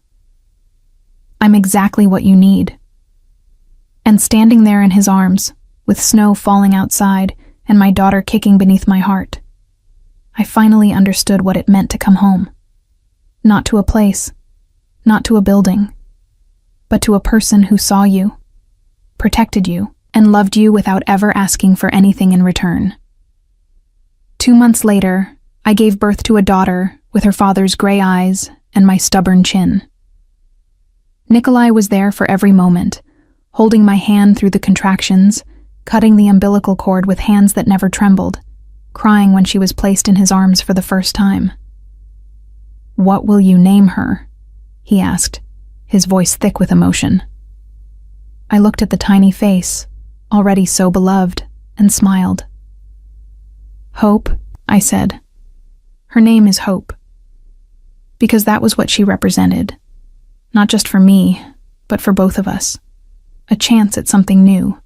I'm exactly what you need." And standing there in his arms, with snow falling outside and my daughter kicking beneath my heart, I finally understood what it meant to come home. Not to a place, not to a building, but to a person who saw you, protected you, and loved you without ever asking for anything in return. 2 months later, I gave birth to a daughter with her father's gray eyes and my stubborn chin. Nikolai was there for every moment, holding my hand through the contractions, cutting the umbilical cord with hands that never trembled, crying when she was placed in his arms for the first time. "What will you name her?" he asked, his voice thick with emotion. I looked at the tiny face, already so beloved, and smiled. "Hope," I said. "Her name is Hope." Because that was what she represented. Not just for me, but for both of us. A chance at something new.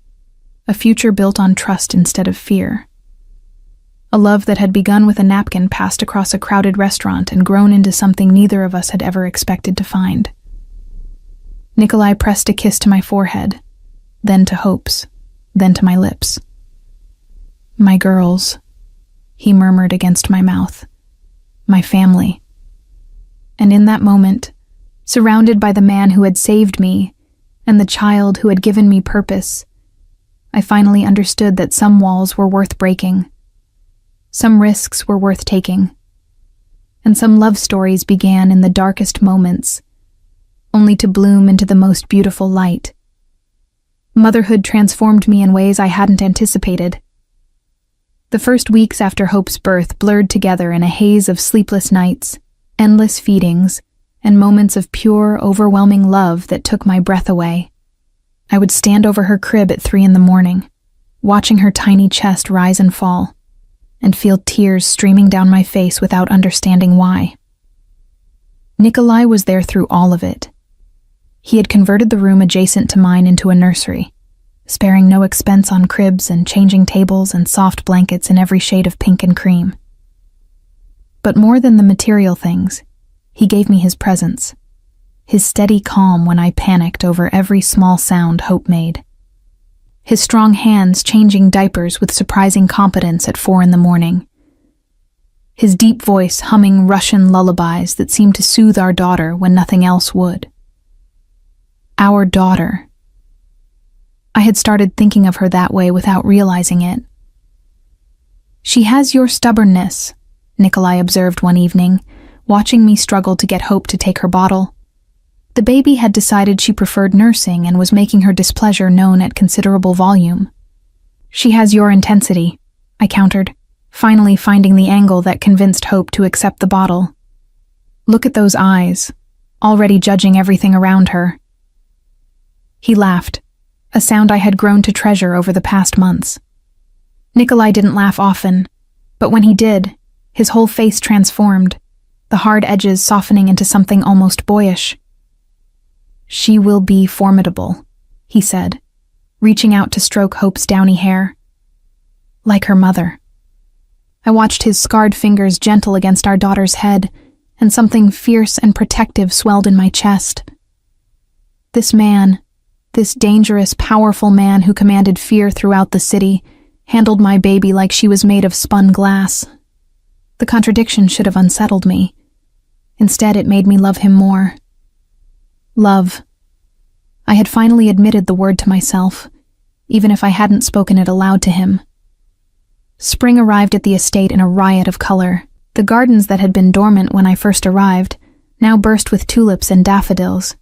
A future built on trust instead of fear. A love that had begun with a napkin passed across a crowded restaurant and grown into something neither of us had ever expected to find. Nikolai pressed a kiss to my forehead, then to Hope's, then to my lips. "My girls," he murmured against my mouth. "My family." And in that moment, surrounded by the man who had saved me and the child who had given me purpose, I finally understood that some walls were worth breaking, some risks were worth taking, and some love stories began in the darkest moments, only to bloom into the most beautiful light. Motherhood transformed me in ways I hadn't anticipated. The first weeks after Hope's birth blurred together in a haze of sleepless nights, endless feedings, and moments of pure, overwhelming love that took my breath away. I would stand over her crib at 3 a.m, watching her tiny chest rise and fall, and feel tears streaming down my face without understanding why. Nikolai was there through all of it. He had converted the room adjacent to mine into a nursery, sparing no expense on cribs and changing tables and soft blankets in every shade of pink and cream. But more than the material things, he gave me his presence, his steady calm when I panicked over every small sound Hope made. His strong hands changing diapers with surprising competence at 4 a.m. His deep voice humming Russian lullabies that seemed to soothe our daughter when nothing else would. Our daughter. I had started thinking of her that way without realizing it. "She has your stubbornness," Nikolai observed one evening, watching me struggle to get Hope to take her bottle. The baby had decided she preferred nursing and was making her displeasure known at considerable volume. "She has your intensity," I countered, finally finding the angle that convinced Hope to accept the bottle. "Look at those eyes, already judging everything around her." He laughed, a sound I had grown to treasure over the past months. Nikolai didn't laugh often, but when he did, his whole face transformed, the hard edges softening into something almost boyish. "She will be formidable," he said, reaching out to stroke Hope's downy hair. "Like her mother." I watched his scarred fingers gentle against our daughter's head, and something fierce and protective swelled in my chest. This man, this dangerous, powerful man who commanded fear throughout the city, handled my baby like she was made of spun glass. The contradiction should have unsettled me. Instead, it made me love him more. Love. I had finally admitted the word to myself, even if I hadn't spoken it aloud to him. Spring arrived at the estate in a riot of color. The gardens that had been dormant when I first arrived now burst with tulips and daffodils,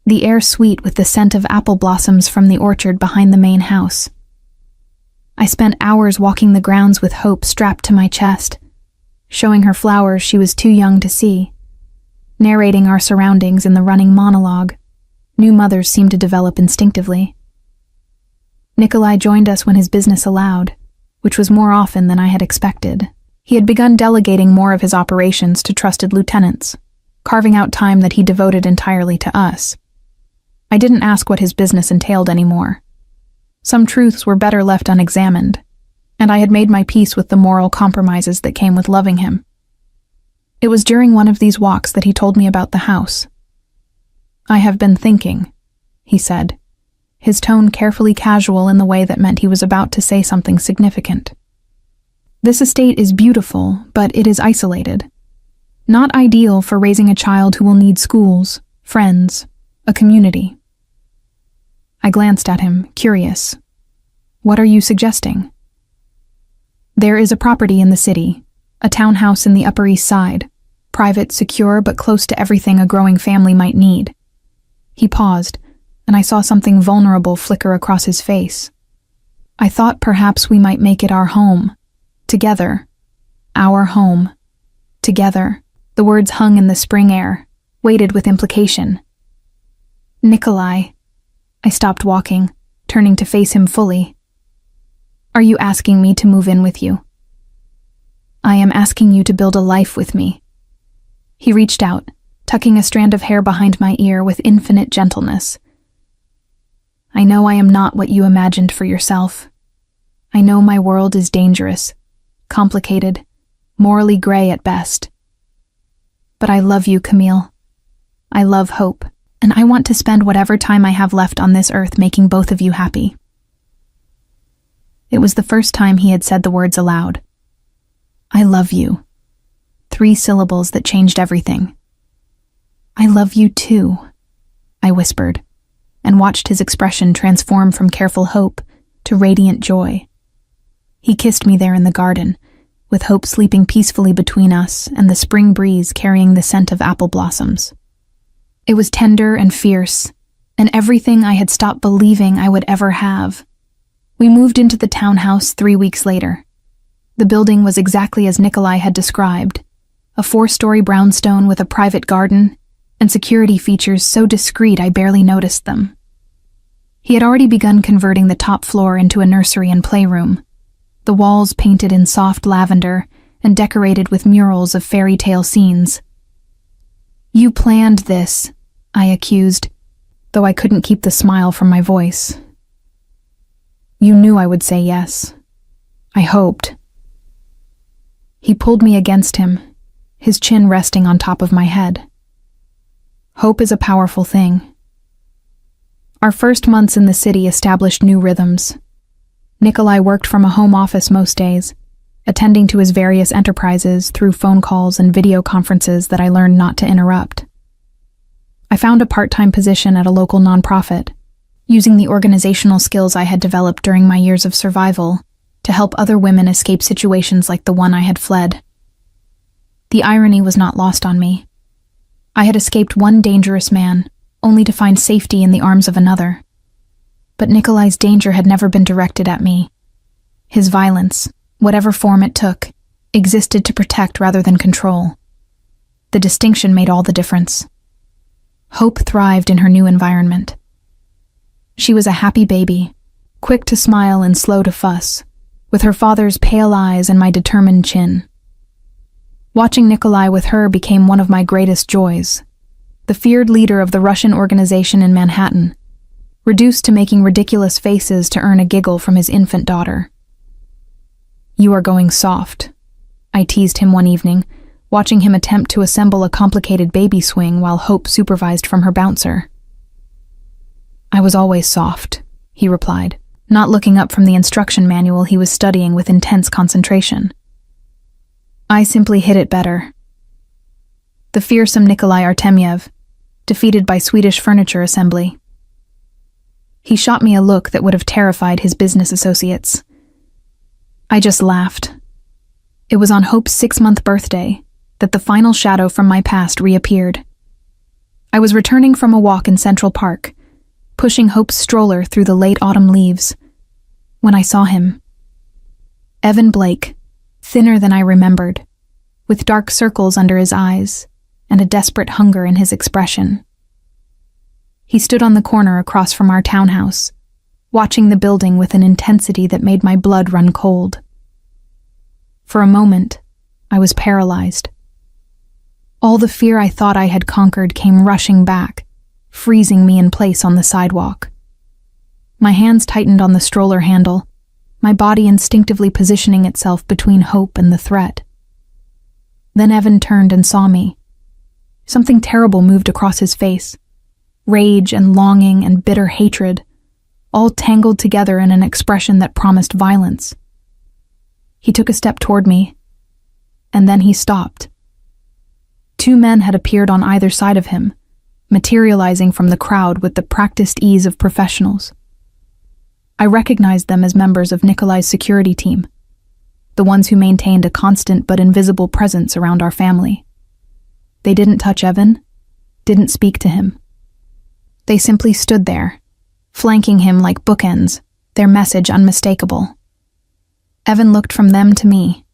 the air sweet with the scent of apple blossoms from the orchard behind the main house. I spent hours walking the grounds with Hope strapped to my chest, showing her flowers she was too young to see, narrating our surroundings in the running monologue. New mothers seemed to develop instinctively. Nikolai joined us when his business allowed, which was more often than I had expected. He had begun delegating more of his operations to trusted lieutenants, carving out time that he devoted entirely to us. I didn't ask what his business entailed anymore. Some truths were better left unexamined, and I had made my peace with the moral compromises that came with loving him. It was during one of these walks that he told me about the house. "I have been thinking," he said, his tone carefully casual in the way that meant he was about to say something significant. "This estate is beautiful, but it is isolated. Not ideal for raising a child who will need schools, friends, a community." I glanced at him, curious. "What are you suggesting?" "There is a property in the city, a townhouse in the Upper East Side, private, secure, but close to everything a growing family might need." He paused, and I saw something vulnerable flicker across his face. "I thought perhaps we might make it our home. Together. Our home. Together." The words hung in the spring air, weighted with implication. "Nikolai." I stopped walking, turning to face him fully. "Are you asking me to move in with you?" "I am asking you to build a life with me." He reached out, tucking a strand of hair behind my ear with infinite gentleness. "I know I am not what you imagined for yourself. I know my world is dangerous, complicated, morally gray at best. But I love you, Camille. I love Hope, and I want to spend whatever time I have left on this earth making both of you happy." It was the first time he had said the words aloud. "I love you." 3 syllables that changed everything. "I love you too," I whispered, and watched his expression transform from careful hope to radiant joy. He kissed me there in the garden, with Hope sleeping peacefully between us and the spring breeze carrying the scent of apple blossoms. It was tender and fierce, and everything I had stopped believing I would ever have. We moved into the townhouse 3 weeks later. The building was exactly as Nikolai had described, a 4-story brownstone with a private garden and security features so discreet I barely noticed them. He had already begun converting the top floor into a nursery and playroom, the walls painted in soft lavender and decorated with murals of fairy tale scenes. "You planned this," I accused, though I couldn't keep the smile from my voice. "You knew I would say yes. I hoped." He pulled me against him, his chin resting on top of my head. Hope is a powerful thing. Our first months in the city established new rhythms. Nikolai worked from a home office most days, attending to his various enterprises through phone calls and video conferences that I learned not to interrupt. I found a part-time position at a local nonprofit, using the organizational skills I had developed during my years of survival to help other women escape situations like the one I had fled. The irony was not lost on me. I had escaped one dangerous man, only to find safety in the arms of another. But Nikolai's danger had never been directed at me. His violence, whatever form it took, existed to protect rather than control. The distinction made all the difference. Hope thrived in her new environment. She was a happy baby, quick to smile and slow to fuss, with her father's pale eyes and my determined chin. Watching Nikolai with her became one of my greatest joys. The feared leader of the Russian organization in Manhattan, reduced to making ridiculous faces to earn a giggle from his infant daughter. "You are going soft," I teased him one evening, watching him attempt to assemble a complicated baby swing while Hope supervised from her bouncer. "I was always soft," he replied, not looking up from the instruction manual he was studying with intense concentration. "I simply hit it better." The fearsome Nikolai Artemyev, defeated by Swedish furniture assembly. He shot me a look that would have terrified his business associates. I just laughed. It was on Hope's 6-month birthday that the final shadow from my past reappeared. I was returning from a walk in Central Park, pushing Hope's stroller through the late autumn leaves, when I saw him. Evan Blake, thinner than I remembered, with dark circles under his eyes and a desperate hunger in his expression. He stood on the corner across from our townhouse, watching the building with an intensity that made my blood run cold. For a moment, I was paralyzed. All the fear I thought I had conquered came rushing back, freezing me in place on the sidewalk. My hands tightened on the stroller handle, my body instinctively positioning itself between Hope and the threat. Then Evan turned and saw me. Something terrible moved across his face. Rage and longing and bitter hatred, all tangled together in an expression that promised violence. He took a step toward me, and then he stopped. 2 men had appeared on either side of him, materializing from the crowd with the practiced ease of professionals. I recognized them as members of Nikolai's security team, the ones who maintained a constant but invisible presence around our family. They didn't touch Evan, didn't speak to him. They simply stood there, flanking him like bookends, their message unmistakable. Evan looked from them to me,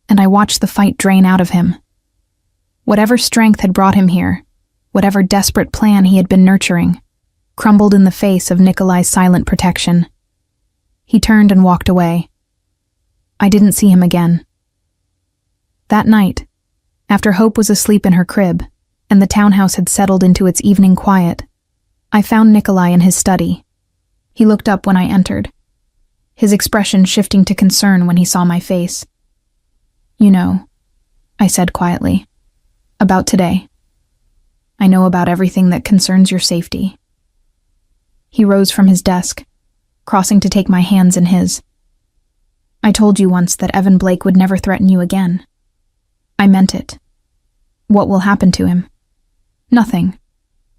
and I watched the fight drain out of him. Whatever strength had brought him here, whatever desperate plan he had been nurturing, crumbled in the face of Nikolai's silent protection. He turned and walked away. I didn't see him again. That night, after Hope was asleep in her crib, and the townhouse had settled into its evening quiet, I found Nikolai in his study. He looked up when I entered, his expression shifting to concern when he saw my face. "You know," I said quietly, "about today. I know about everything that concerns your safety." He rose from his desk, crossing to take my hands in his. "I told you once that Evan Blake would never threaten you again. I meant it. What will happen to him? Nothing,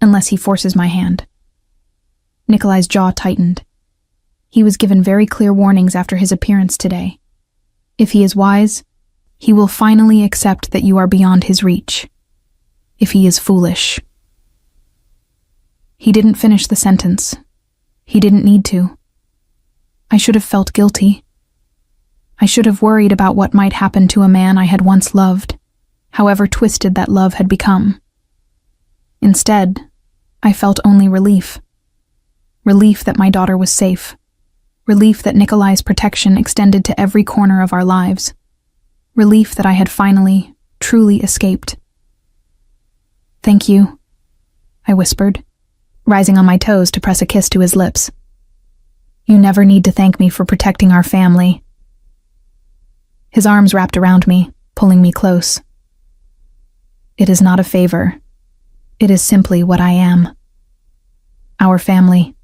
unless he forces my hand." Nikolai's jaw tightened. He was given very clear warnings after his appearance today. If he is wise, he will finally accept that you are beyond his reach. If he is foolish. He didn't finish the sentence. He didn't need to. I should have felt guilty. I should have worried about what might happen to a man I had once loved, however twisted that love had become. Instead, I felt only relief. Relief that my daughter was safe. Relief that Nikolai's protection extended to every corner of our lives. Relief that I had finally, truly escaped. "Thank you," I whispered, rising on my toes to press a kiss to his lips. "You never need to thank me for protecting our family." His arms wrapped around me, pulling me close. "It is not a favor. It is simply what I am. Our family."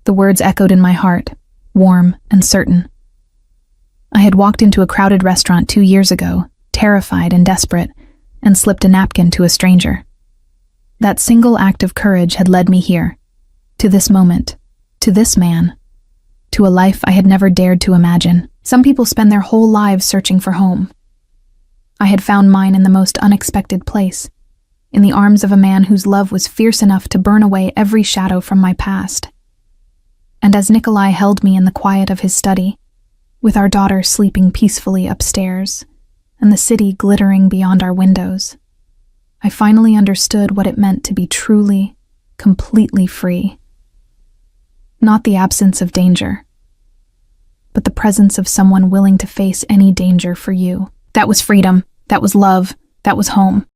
The words echoed in my heart, warm and certain. I had walked into a crowded restaurant 2 years ago, terrified and desperate, and slipped a napkin to a stranger. That single act of courage had led me here, to this moment, to this man, to a life I had never dared to imagine. Some people spend their whole lives searching for home. I had found mine in the most unexpected place, in the arms of a man whose love was fierce enough to burn away every shadow from my past. And as Nikolai held me in the quiet of his study, with our daughter sleeping peacefully upstairs, and the city glittering beyond our windows, I finally understood what it meant to be truly, completely free. Not the absence of danger, but the presence of someone willing to face any danger for you. That was freedom. That was love. That was home.